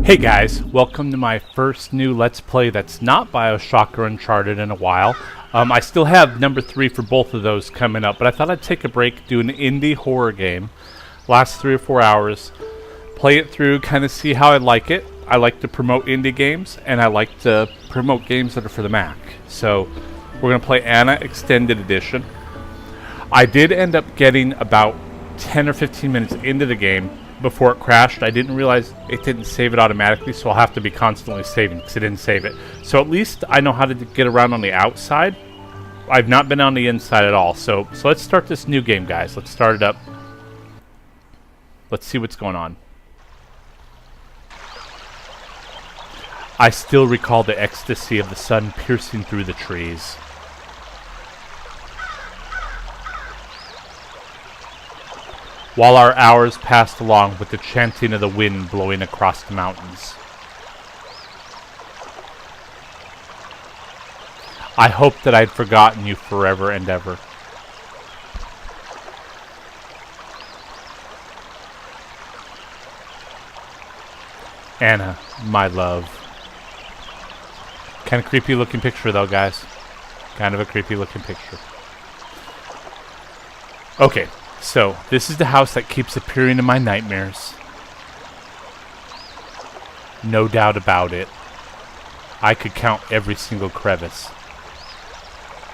Hey guys, welcome to my first new Let's Play that's not BioShock or Uncharted in a while. I still have number 3 for both of those coming up, but I thought I'd take a break, do an indie horror game, last 3 or 4 hours, play it through, kind of see how I like it. I like to promote indie games, and I like to promote games that are for the Mac. So, we're going to play Anna Extended Edition. I did end up getting about 10 or 15 minutes into the game before it crashed. I didn't realize it didn't save it automatically, so I'll have to be constantly saving because it didn't save it. So at least I know how to get around on the outside. I've not been on the inside at all. So let's start this new game, guys. Let's start it up. Let's see what's going on. I still recall the ecstasy of the sun piercing through the trees. While our hours passed along with the chanting of the wind blowing across the mountains. I hoped that I'd forgotten you forever and ever. Anna, my love. Kind of creepy looking picture though, guys. Kind of a creepy looking picture. Okay. So, this is the house that keeps appearing in my nightmares. No doubt about it. I could count every single crevice.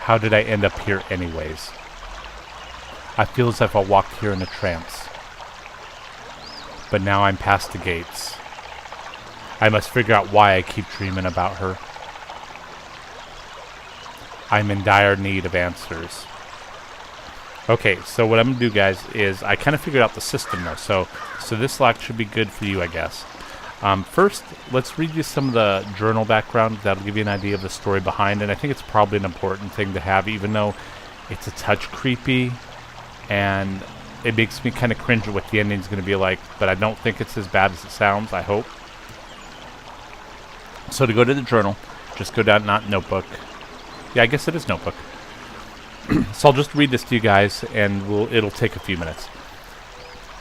How did I end up here anyways? I feel as if I walked here in a trance. But now I'm past the gates. I must figure out why I keep dreaming about her. I'm in dire need of answers. Okay, so what I'm going to do, guys, is I kind of figured out the system, though, so this lock should be good for you, I guess. First, let's read you some of the journal background. That'll give you an idea of the story behind it. I think it's probably an important thing to have, even though it's a touch creepy, and it makes me kind of cringe at what the ending's going to be like, but I don't think it's as bad as it sounds, I hope. So to go to the journal, just go down, not notebook. Yeah, I guess it is notebook. So I'll just read this to you guys, and it'll take a few minutes.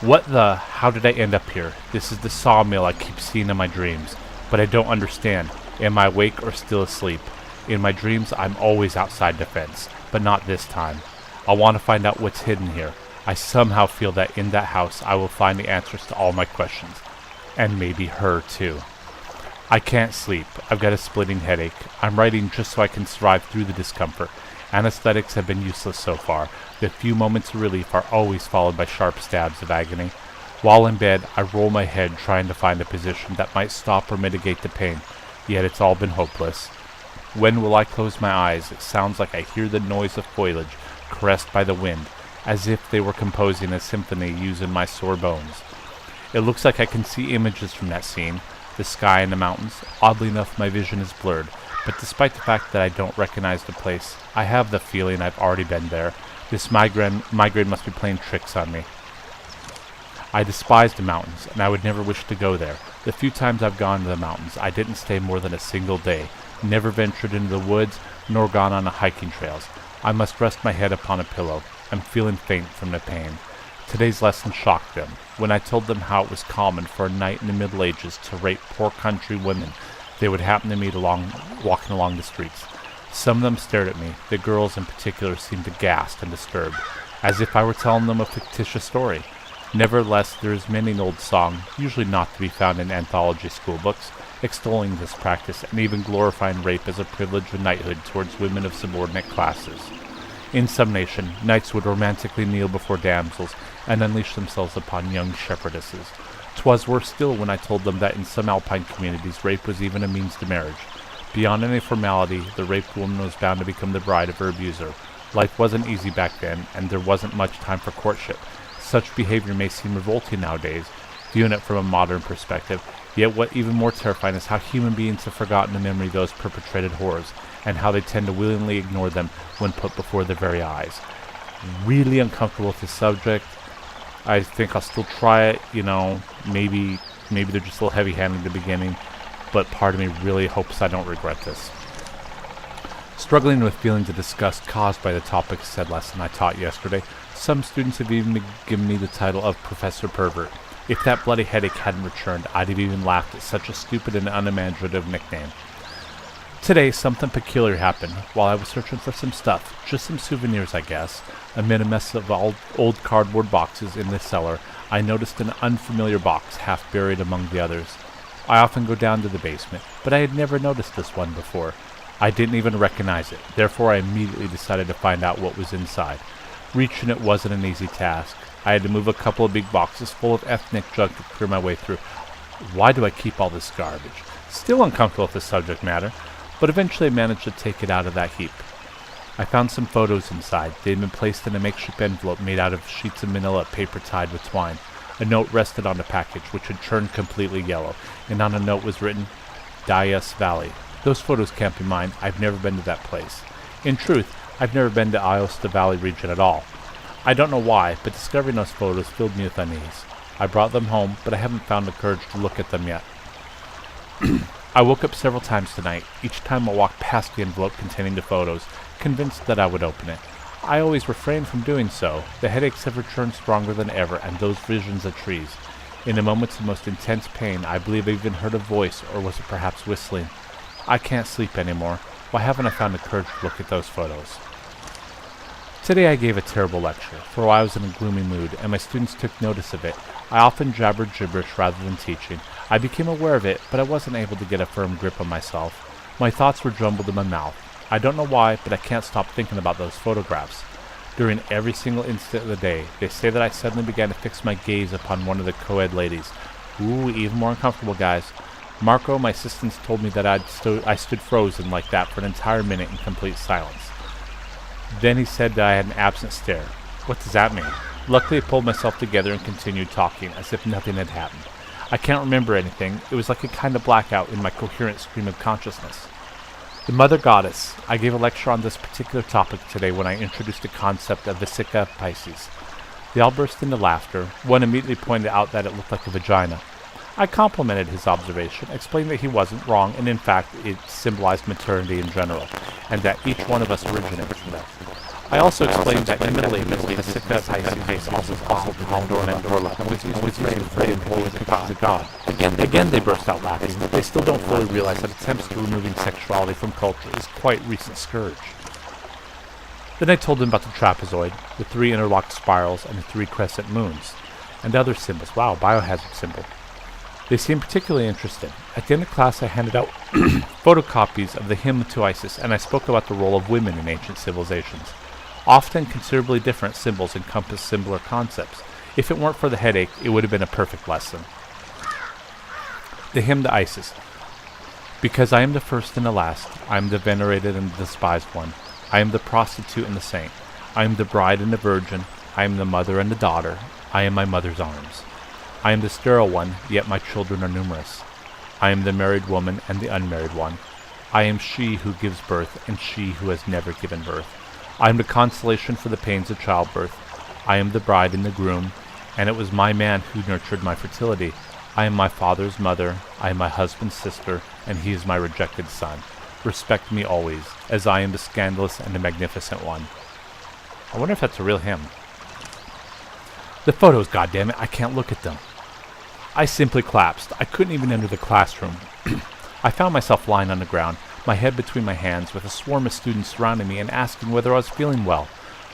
How did I end up here? This is the sawmill I keep seeing in my dreams, but I don't understand. Am I awake or still asleep? In my dreams, I'm always outside the fence, but not this time. I want to find out what's hidden here. I somehow feel that in that house, I will find the answers to all my questions. And maybe her, too. I can't sleep. I've got a splitting headache. I'm writing just so I can survive through the discomfort. Anesthetics have been useless so far. The few moments of relief are always followed by sharp stabs of agony. While in bed, I roll my head trying to find a position that might stop or mitigate the pain, yet it's all been hopeless. When will I close my eyes? It sounds like I hear the noise of foliage caressed by the wind, as if they were composing a symphony using my sore bones. It looks like I can see images from that scene, the sky and the mountains. Oddly enough, my vision is blurred. But despite the fact that I don't recognize the place, I have the feeling I've already been there. This migraine must be playing tricks on me. I despise the mountains, and I would never wish to go there. The few times I've gone to the mountains, I didn't stay more than a single day, never ventured into the woods, nor gone on the hiking trails. I must rest my head upon a pillow. I'm feeling faint from the pain. Today's lesson shocked them. When I told them how it was common for a knight in the Middle Ages to rape poor country women, they would happen to meet walking along the streets. Some of them stared at me. The girls in particular seemed aghast and disturbed, as if I were telling them a fictitious story. Nevertheless, there is many an old song, usually not to be found in anthology schoolbooks, extolling this practice and even glorifying rape as a privilege of knighthood towards women of subordinate classes. In some nation, knights would romantically kneel before damsels and unleash themselves upon young shepherdesses. 'Twas worse still when I told them that in some alpine communities rape was even a means to marriage. Beyond any formality, the raped woman was bound to become the bride of her abuser. Life wasn't easy back then, and there wasn't much time for courtship. Such behavior may seem revolting nowadays, viewing it from a modern perspective, yet what even more terrifying is how human beings have forgotten the memory of those perpetrated horrors, and how they tend to willingly ignore them when put before their very eyes. Really uncomfortable with this subject. I think I'll still try it, maybe they're just a little heavy-handed in the beginning, but part of me really hopes I don't regret this. Struggling with feelings of disgust caused by the topic said lesson I taught yesterday, some students have even given me the title of Professor Pervert. If that bloody headache hadn't returned, I'd have even laughed at such a stupid and unimaginative nickname. Today, something peculiar happened while I was searching for some stuff, just some souvenirs, I guess. Amid a mess of old cardboard boxes in the cellar, I noticed an unfamiliar box half buried among the others. I often go down to the basement, but I had never noticed this one before. I didn't even recognize it, therefore I immediately decided to find out what was inside. Reaching it wasn't an easy task. I had to move a couple of big boxes full of ethnic junk to clear my way through. Why do I keep all this garbage? Still uncomfortable with the subject matter, but eventually I managed to take it out of that heap. I found some photos inside. They had been placed in a makeshift envelope made out of sheets of manila paper tied with twine. A note rested on the package, which had turned completely yellow, and on the note was written, Dias Valley. Those photos can't be mine. I've never been to that place. In truth, I've never been to Aosta Valley region at all. I don't know why, but discovering those photos filled me with unease. I brought them home, but I haven't found the courage to look at them yet. I woke up several times tonight, each time I walked past the envelope containing the photos, convinced that I would open it. I always refrain from doing so. The headaches have returned stronger than ever, and those visions of trees. In the moments of most intense pain, I believe I even heard a voice, or was it perhaps whistling? I can't sleep anymore. Why haven't I found the courage to look at those photos? Today I gave a terrible lecture, for I was in a gloomy mood, and my students took notice of it. I often jabbered gibberish rather than teaching. I became aware of it, but I wasn't able to get a firm grip on myself. My thoughts were jumbled in my mouth. I don't know why, but I can't stop thinking about those photographs. During every single instant of the day, they say that I suddenly began to fix my gaze upon one of the co-ed ladies. Ooh, even more uncomfortable, guys. Marco, my assistant, told me that I stood frozen like that for an entire minute in complete silence. Then he said that I had an absent stare. What does that mean? Luckily, I pulled myself together and continued talking, as if nothing had happened. I can't remember anything. It was like a kind of blackout in my coherent stream of consciousness. The Mother Goddess. I gave a lecture on this particular topic today when I introduced the concept of Vesica Pisces. They all burst into laughter. One immediately pointed out that it looked like a vagina. I complimented his observation, explained that he wasn't wrong, and in fact it symbolized maternity in general, and that each one of us originates from that. I also explained that in the Middle Ages, Vesica Pisces also called Mandorla, was used for the god. Again, they burst out laughing. They still don't fully realize that attempts to removing sexuality from culture is quite recent scourge. Then I told them about the trapezoid, the 3 interlocked spirals, and the 3 crescent moons, and other symbols. Wow, biohazard symbol. They seemed particularly interested. At the end of class, I handed out photocopies of the hymn to Isis, and I spoke about the role of women in ancient civilizations. Often considerably different symbols encompass similar concepts. If it weren't for the headache, it would have been a perfect lesson. The hymn to Isis. Because I am the first and the last, I am the venerated and the despised one. I am the prostitute and the saint. I am the bride and the virgin. I am the mother and the daughter. I am my mother's arms. I am the sterile one, yet my children are numerous. I am the married woman and the unmarried one. I am she who gives birth and she who has never given birth. I am the consolation for the pains of childbirth. I am the bride and the groom, and it was my man who nurtured my fertility. I am my father's mother, I am my husband's sister, and he is my rejected son. Respect me always, as I am the scandalous and the magnificent one. I wonder if that's a real hymn. The photos, goddammit, I can't look at them. I simply collapsed. I couldn't even enter the classroom. I found myself lying on the ground, my head between my hands, with a swarm of students surrounding me and asking whether I was feeling well.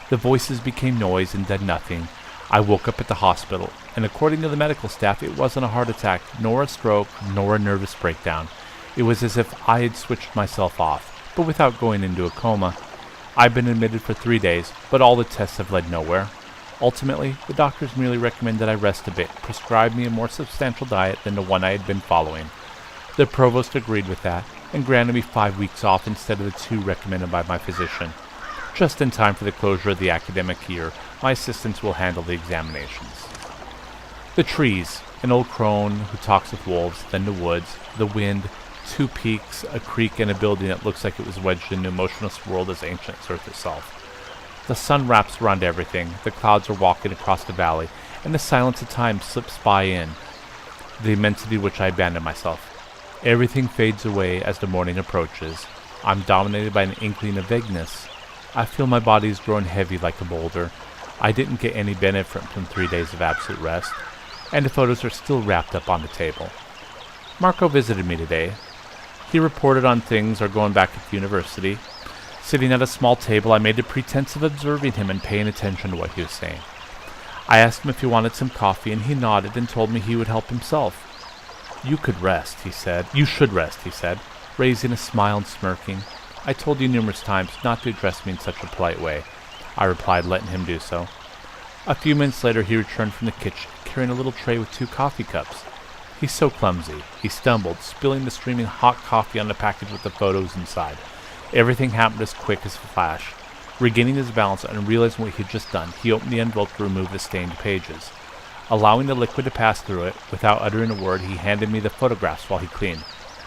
The voices became noise and did nothing. I woke up at the hospital, and according to the medical staff, it wasn't a heart attack, nor a stroke, nor a nervous breakdown. It was as if I had switched myself off, but without going into a coma. I've been admitted for 3 days, but all the tests have led nowhere. Ultimately, the doctors merely recommend that I rest a bit, prescribed me a more substantial diet than the one I had been following. The provost agreed with that, and granted me 5 weeks off instead of the 2 recommended by my physician. Just in time for the closure of the academic year, my assistants will handle the examinations. The trees, an old crone who talks with wolves, then the woods, the wind, 2 peaks, a creek, and a building that looks like it was wedged in an emotionless world as ancient as Earth itself. The sun wraps around everything, the clouds are walking across the valley, and the silence of time slips by in the immensity which I abandon myself. Everything fades away as the morning approaches. I'm dominated by an inkling of vagueness. I feel my body is growing heavy like a boulder. I didn't get any benefit from 3 days of absolute rest. and the photos are still wrapped up on the table. Marco visited me today. He reported on things are going back at the university. Sitting at a small table, I made a pretense of observing him and paying attention to what he was saying. I asked him if he wanted some coffee, and he nodded and told me he would help himself. You could rest, he said. You should rest, he said, raising a smile and smirking. I told you numerous times not to address me in such a polite way, I replied, letting him do so. A few minutes later, he returned from the kitchen, carrying a little tray with 2 coffee cups. He's so clumsy. He stumbled, spilling the streaming hot coffee on the package with the photos inside. Everything happened as quick as a flash. Regaining his balance and realizing what he had just done, he opened the envelope to remove the stained pages. Allowing the liquid to pass through it, without uttering a word, he handed me the photographs while he cleaned.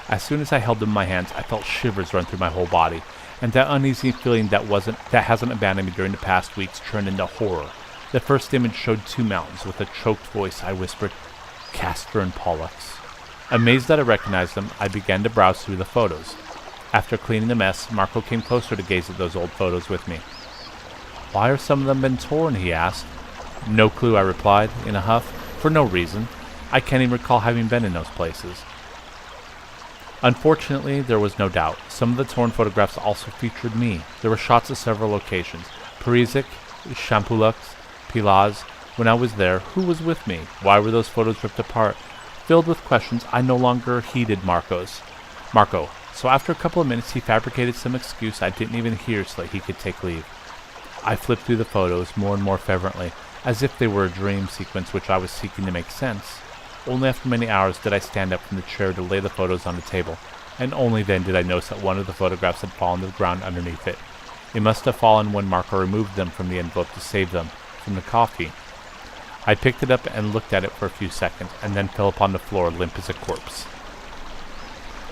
As soon as I held them in my hands, I felt shivers run through my whole body, and that uneasy feeling that hasn't abandoned me during the past weeks turned into horror. The first image showed 2 mountains. With a choked voice, I whispered, Castor and Pollux. Amazed that I recognized them, I began to browse through the photos. After cleaning the mess, Marco came closer to gaze at those old photos with me. Why are some of them been torn, he asked. No clue, I replied, in a huff. For no reason. I can't even recall having been in those places. Unfortunately, there was no doubt. Some of the torn photographs also featured me. There were shots of several locations. Parisic, Champolux, Pilaz. When I was there, who was with me? Why were those photos ripped apart? Filled with questions, I no longer heeded Marco. So after a couple of minutes, he fabricated some excuse I didn't even hear so that he could take leave. I flipped through the photos more and more fervently, as if they were a dream sequence which I was seeking to make sense. Only after many hours did I stand up from the chair to lay the photos on the table, and only then did I notice that one of the photographs had fallen to the ground underneath it. It must have fallen when Marco removed them from the envelope to save them from the coffee. I picked it up and looked at it for a few seconds, and then fell upon the floor limp as a corpse.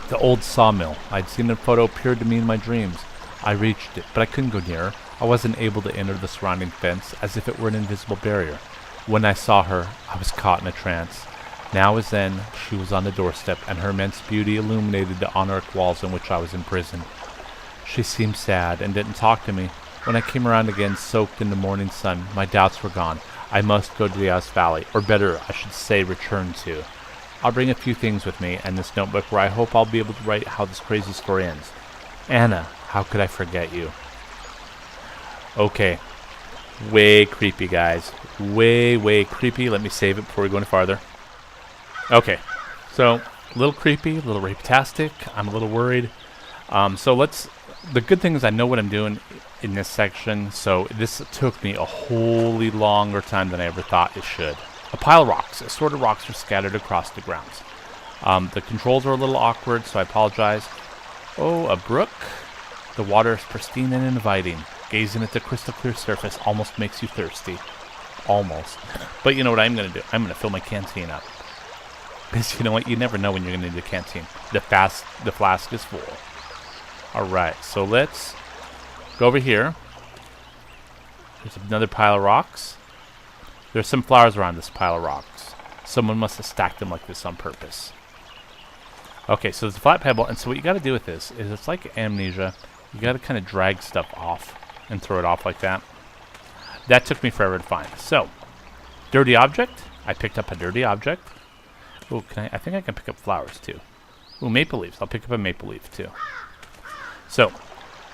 The old sawmill. I'd seen the photo appeared to me in my dreams. I reached it, but I couldn't go nearer. I wasn't able to enter the surrounding fence, as if it were an invisible barrier. When I saw her, I was caught in a trance. Now as then, she was on the doorstep, and her immense beauty illuminated the honoric walls in which I was imprisoned. She seemed sad, and didn't talk to me. When I came around again, soaked in the morning sun, my doubts were gone. I must go to the Ice Valley, or better, I should say, return to. I'll bring a few things with me, and this notebook where I hope I'll be able to write how this crazy story ends. Anna, how could I forget you? Okay. Way creepy, guys. Way creepy. Let me save it before we go any farther. Okay. So, a little creepy, a little rape-tastic. I'm a little worried. The good thing is I know what I'm doing in this section, so this took me a wholly longer time than I ever thought it should. A pile of rocks. Assorted rocks are scattered across the grounds. The controls are a little awkward, so I apologize. Oh, a brook. The water is pristine and inviting. Gazing at the crystal clear surface almost makes you thirsty. Almost. But you know what I'm going to do? I'm going to fill my canteen up. Because you know what? You never know when you're going to need a canteen. The flask is full. Alright, so let's go over here. There's another pile of rocks. There's some flowers around this pile of rocks. Someone must have stacked them like this on purpose. Okay, so there's a flat pebble, and so what you got to do with this is it's like amnesia. You got to kind of drag stuff off and throw it off like that. That took me forever to find. So, dirty object. I picked up a dirty object. Oh, I think I can pick up flowers too. Oh, maple leaves. I'll pick up a maple leaf too. So,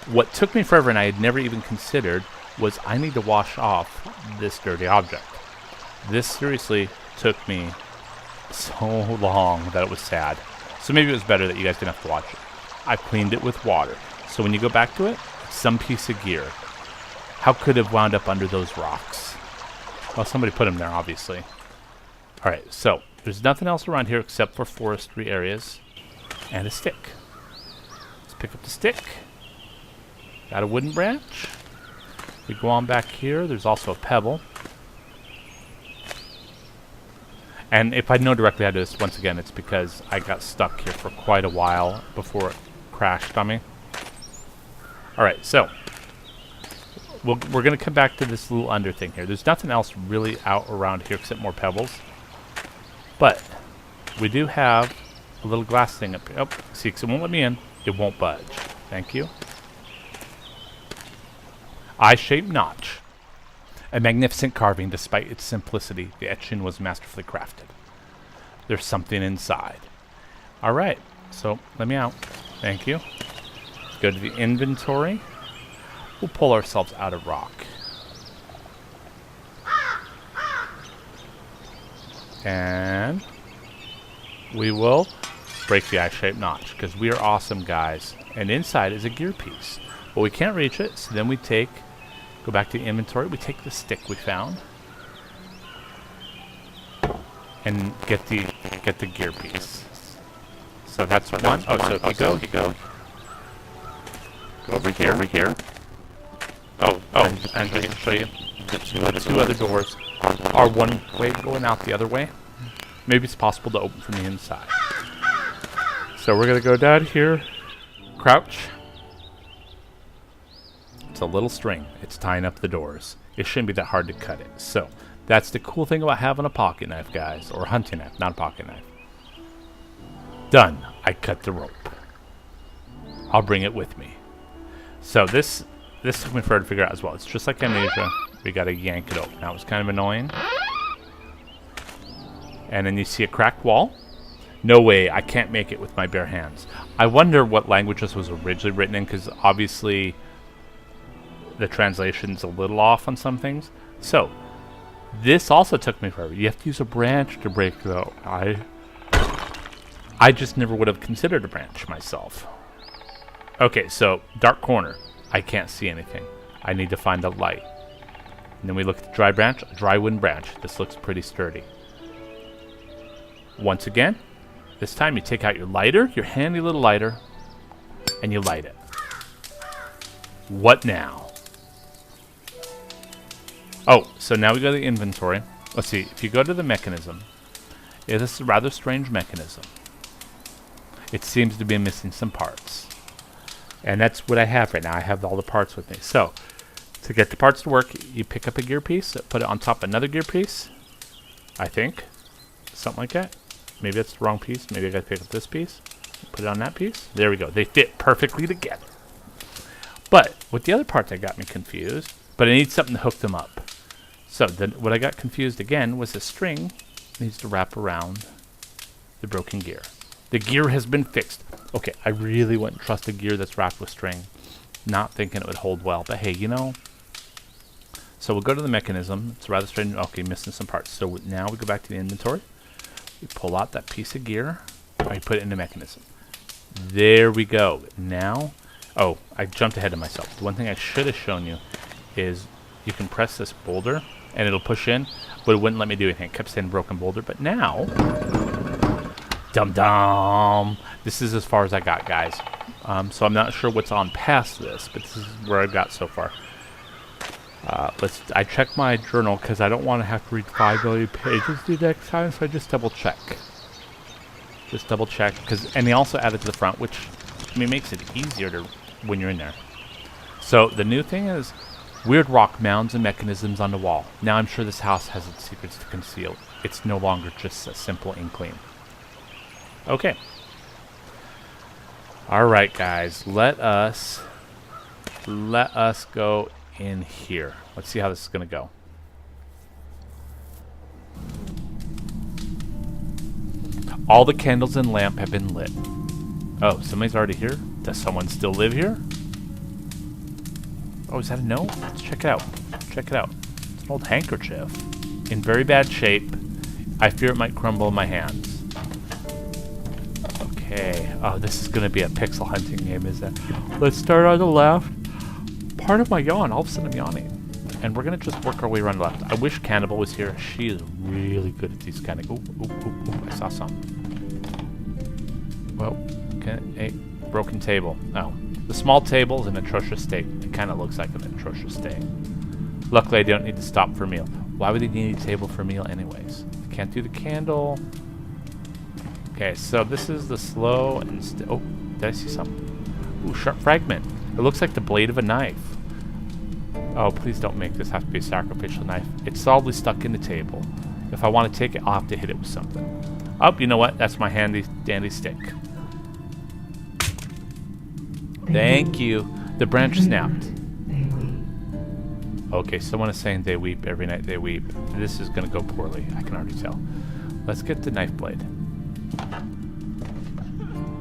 what took me forever and I had never even considered was I need to wash off this dirty object. This seriously took me so long that it was sad. So maybe it was better that you guys didn't have to watch it. I cleaned it with water. So when you go back to it, it's some piece of gear. How could it have wound up under those rocks? Well, somebody put them there, obviously. Alright, so there's nothing else around here except for forestry areas and a stick. Let's pick up the stick. Got a wooden branch. We go on back here. There's also a pebble. And if I know directly how to do this, once again, it's because I got stuck here for quite a while before it crashed on me. Alright, so we're going to come back to this little under thing here. There's nothing else really out around here except more pebbles. But we do have a little glass thing up here. Oh, see, because it won't let me in. It won't budge. Thank you. Eye-shaped notch. A magnificent carving, despite its simplicity. The etching was masterfully crafted. There's something inside. Alright, so let me out. Thank you. Let's go to the inventory. We'll pull ourselves out of rock. And we will break the eye-shaped notch, because we are awesome guys. And inside is a gear piece. But we can't reach it, so then we go back to the inventory, we take the stick we found. And get the gear piece. So that's one. Oh, so if you go over here. Oh, and I can show you the two other doors are one way going out the other way. Maybe it's possible to open from the inside. So we're gonna go down here, crouch. It's a little string. It's tying up the doors. It shouldn't be that hard to cut it. So that's the cool thing about having a pocket knife, guys, or a hunting knife, not a pocket knife. Done. I cut the rope. I'll bring it with me. So this took me forever to figure out as well. It's just like Amnesia. We gotta yank it open. Now it was kind of annoying. And then you see a cracked wall. No way, I can't make it with my bare hands. I wonder what language this was originally written in, because obviously the translation's a little off on some things. So this also took me forever. You have to use a branch to break though. I just never would have considered a branch myself. Okay, so dark corner. I can't see anything. I need to find a light. And then we look at the dry branch, a dry wooden branch. This looks pretty sturdy. Once again, this time you take out your lighter, your handy little lighter, and you light it. What now? Oh, so now we go to the inventory. Let's see, if you go to the mechanism, this is a rather strange mechanism. It seems to be missing some parts. And that's what I have right now. I have all the parts with me. So, to get the parts to work, you pick up a gear piece, put it on top of another gear piece. I think. Something like that. Maybe that's the wrong piece. Maybe I gotta pick up this piece. Put it on that piece. There we go. They fit perfectly together. But, with the other parts I got me confused. But I need something to hook them up. So, what I got confused again was the string needs to wrap around the broken gear. The gear has been fixed. Okay, I really wouldn't trust a gear that's wrapped with string. Not thinking it would hold well, but hey, you know. So we'll go to the mechanism. It's rather strange. Okay, missing some parts. So now we go back to the inventory. We pull out that piece of gear. I put it in the mechanism. There we go. Now, oh, I jumped ahead of myself. The one thing I should have shown you is you can press this boulder and it'll push in, but it wouldn't let me do anything. It kept saying broken boulder, but now, dum-dum. This is as far as I got, guys. So I'm not sure what's on past this, but this is where I got so far. I checked my journal because I don't want to have to read 5 million pages the next time, so I just double check. Just double check, and they also added to the front, which I mean makes it easier to when you're in there. So the new thing is weird rock mounds and mechanisms on the wall. Now I'm sure this house has its secrets to conceal. It's no longer just a simple inkling. Okay. Alright guys, let us go in here. Let's see how this is going to go. All the candles and lamp have been lit. Oh, somebody's already here? Does someone still live here? Oh, is that a note? Let's check it out. Check it out. It's an old handkerchief. In very bad shape. I fear it might crumble in my hands. Okay. Oh, this is going to be a pixel hunting game, isn't it? Let's start on the left. Part of my yawn. All of a sudden I'm yawning. And we're going to just work our way around the left. I wish Cannibal was here. She is really good at these kind of... Ooh, I saw some. Whoa. Okay, a broken table. Oh. The small table is in an atrocious state. It kind of looks like an atrocious state. Luckily, I don't need to stop for a meal. Why would they need a table for a meal anyways? I can't do the candle. Okay, so this is the slow and... oh, did I see something? Ooh, sharp fragment. It looks like the blade of a knife. Oh, please don't make this have to be a sacrificial knife. It's solidly stuck in the table. If I want to take it, I'll have to hit it with something. Oh, you know what? That's my handy dandy stick. Thank you. The branch snapped. Okay, someone is saying they weep every night they weep. This is gonna go poorly, I can already tell. Let's get the knife blade.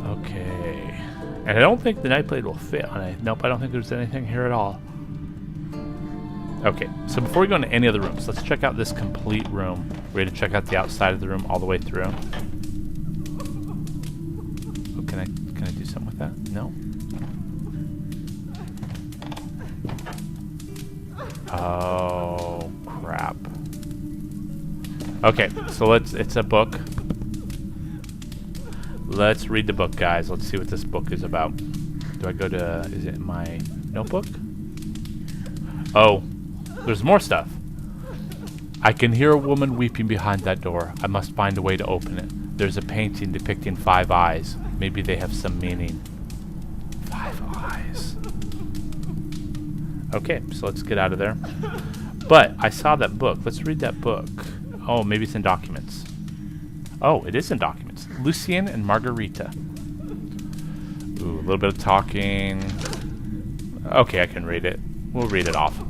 Okay. And I don't think the knife blade will fit on it. Nope, I don't think there's anything here at all. Okay, so before we go into any other rooms, let's check out this complete room. We're gonna check out the outside of the room all the way through. Oh, can I do something with that? No? Oh, crap. Okay, so it's a book. Let's read the book, guys. Let's see what this book is about. Do I go to, is it my notebook? Oh, there's more stuff. I can hear a woman weeping behind that door. I must find a way to open it. There's a painting depicting 5 eyes. Maybe they have some meaning. 5 eyes. Okay, so let's get out of there. But I saw that book. Let's read that book. Oh, maybe it's in documents. Oh, it is in documents. Lucien and Margarita. Ooh, a little bit of talking. Okay, I can read it. We'll read it off.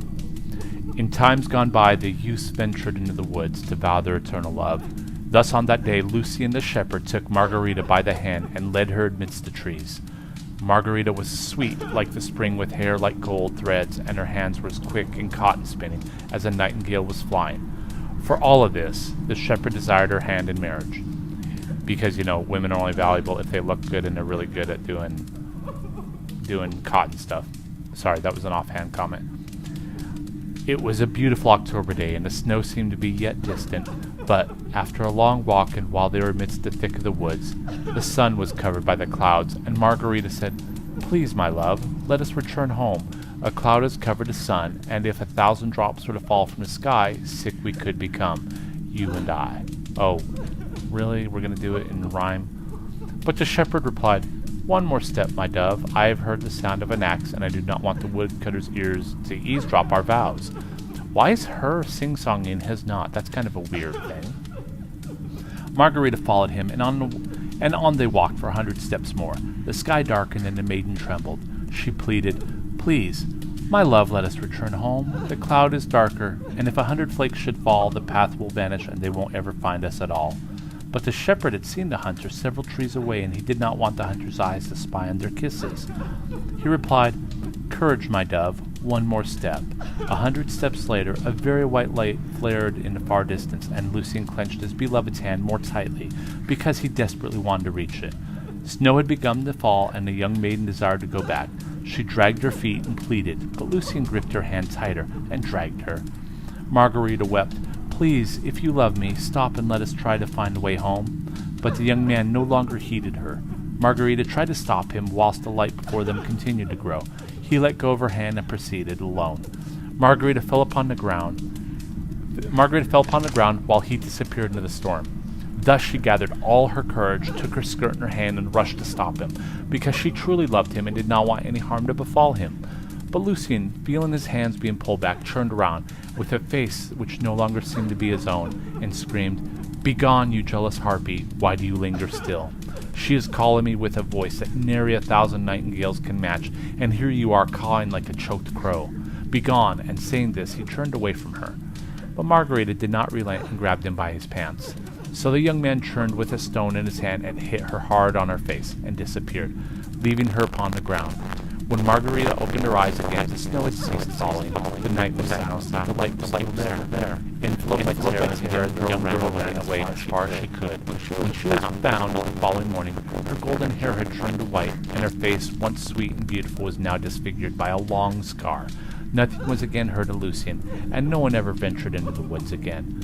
In times gone by, the youths ventured into the woods to vow their eternal love. Thus on that day, Lucien the shepherd took Margarita by the hand and led her amidst the trees. Margarita was sweet like the spring, with hair like gold threads, and her hands were as quick in cotton spinning as a nightingale was flying. For all of this, the shepherd desired her hand in marriage. Because, you know, women are only valuable if they look good and they're really good at doing cotton stuff. Sorry, that was an offhand comment. It was a beautiful October day, and the snow seemed to be yet distant, but after a long walk and while they were amidst the thick of the woods, the sun was covered by the clouds, and Margarita said, "Please, my love, let us return home. A cloud has covered the sun, and if 1,000 drops were to fall from the sky, sick we could become, you and I." Oh, really? We're going to do it in rhyme? But the shepherd replied, "One more step, my dove. I have heard the sound of an axe, and I do not want the woodcutter's ears to eavesdrop our vows." Why is her sing-songing his not? That's kind of a weird thing. Margarita followed him, and on they walked for 100 steps more. The sky darkened, and the maiden trembled. She pleaded, "Please, my love, let us return home. The cloud is darker, and if 100 flakes should fall, the path will vanish, and they won't ever find us at all." But the shepherd had seen the hunter several trees away, and he did not want the hunter's eyes to spy on their kisses. He replied, "Courage, my dove, one more step." 100 steps later, a very white light flared in the far distance, and Lucien clenched his beloved's hand more tightly, because he desperately wanted to reach it. Snow had begun to fall, and the young maiden desired to go back. She dragged her feet and pleaded, but Lucien gripped her hand tighter and dragged her. Margarita wept, "Please, if you love me, stop and let us try to find a way home." But the young man no longer heeded her. Margarita tried to stop him, whilst the light before them continued to grow. He let go of her hand and proceeded alone. Margarita fell upon the ground while he disappeared into the storm. Thus she gathered all her courage, took her skirt in her hand, and rushed to stop him, because she truly loved him and did not want any harm to befall him. But Lucien, feeling his hands being pulled back, turned around, with a face which no longer seemed to be his own, and screamed, "Begone, you jealous harpy, why do you linger still? She is calling me with a voice that nary 1,000 nightingales can match, and here you are cawing like a choked crow. Begone," and saying this, he turned away from her. But Margarita did not relent and grabbed him by his pants. So the young man turned with a stone in his hand and hit her hard on her face, and disappeared, leaving her upon the ground. When Margarita opened her eyes again, the snow had ceased falling. The night was silent, the light was still there. In floating like air, the young girl ran away as far as she could. When she was found the following morning, her golden hair had turned to white, and her face, once sweet and beautiful, was now disfigured by a long scar. Nothing was again heard of Lucien, and no one ever ventured into the woods again.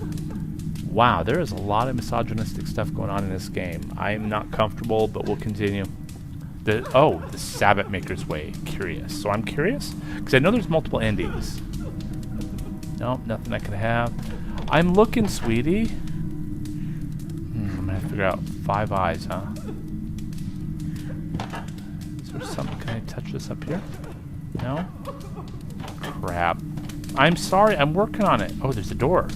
Wow, there is a lot of misogynistic stuff going on in this game. I'm not comfortable, but we'll continue. The Sabot Maker's way. Curious. So I'm curious, because I know there's multiple endings. Nope, nothing I could have. I'm looking, sweetie. I'm going to have to figure out 5 eyes, huh? Is there something? Can I touch this up here? No? Crap. I'm sorry, I'm working on it. Oh, there's a door.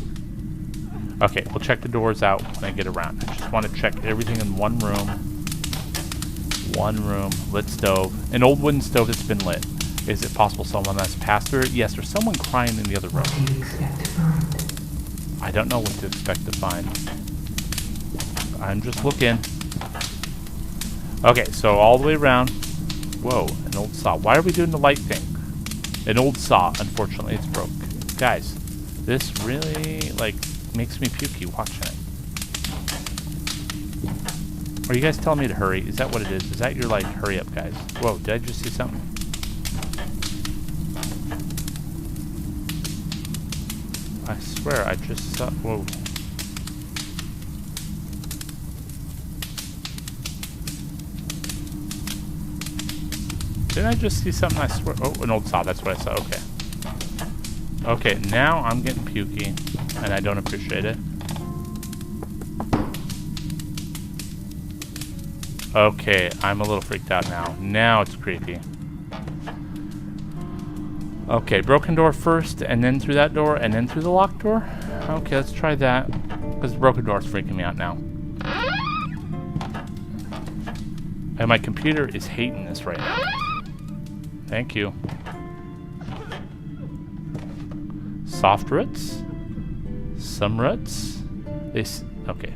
Okay, we'll check the doors out when I get around. I just want to check everything in one room. One room, lit stove. An old wooden stove that's been lit. Is it possible someone has passed through it? Yes, there's someone crying in the other room. What do you expect to find? I don't know what to expect to find. I'm just looking. Okay, so all the way around. Whoa, an old saw. Why are we doing the light thing? An old saw. Unfortunately, it's broke. Guys, this really, like, makes me pukey watching it. Are you guys telling me to hurry? Is that what it is? Is that your, like, hurry up, guys? Whoa, did I just see something? I swear, I just saw... Whoa. Didn't I just see something? I swear... Oh, an old saw. That's what I saw. Okay. Okay, now I'm getting pukey, and I don't appreciate it. Okay, I'm a little freaked out now. Now it's creepy. Okay, broken door first, and then through that door, and then through the locked door? Okay, let's try that, because the broken door is freaking me out now. And my computer is hating this right now. Thank you. Soft roots? Some roots? Okay.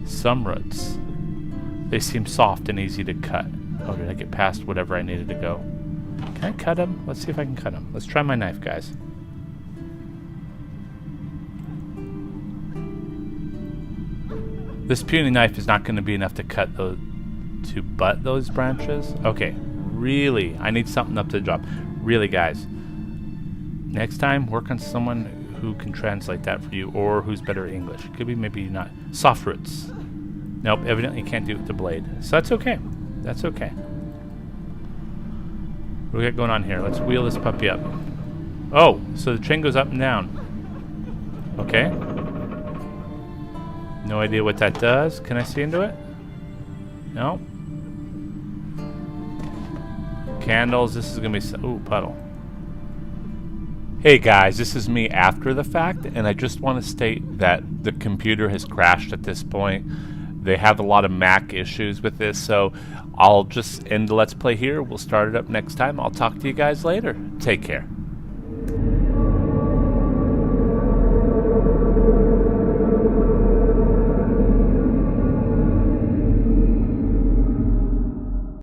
Some roots. They seem soft and easy to cut. Oh, did I get past whatever I needed to go? Can I cut them? Let's see if I can cut them. Let's try my knife, guys. This puny knife is not going to be enough to cut those, to butt those branches. Okay, really, I need something up to the job. Really, guys. Next time, work on someone who can translate that for you, or who's better at English. Could be maybe not. Soft roots. Nope, evidently you can't do it with the blade. So that's okay. That's okay. What do we got going on here? Let's wheel this puppy up. Oh, so the train goes up and down. Okay. No idea what that does. Can I see into it? No. Candles. This is going to be... Ooh, puddle. Hey guys, this is me after the fact, and I just want to state that the computer has crashed at this point. They have a lot of Mac issues with this, so I'll just end the Let's Play here. We'll start it up next time. I'll talk to you guys later. Take care.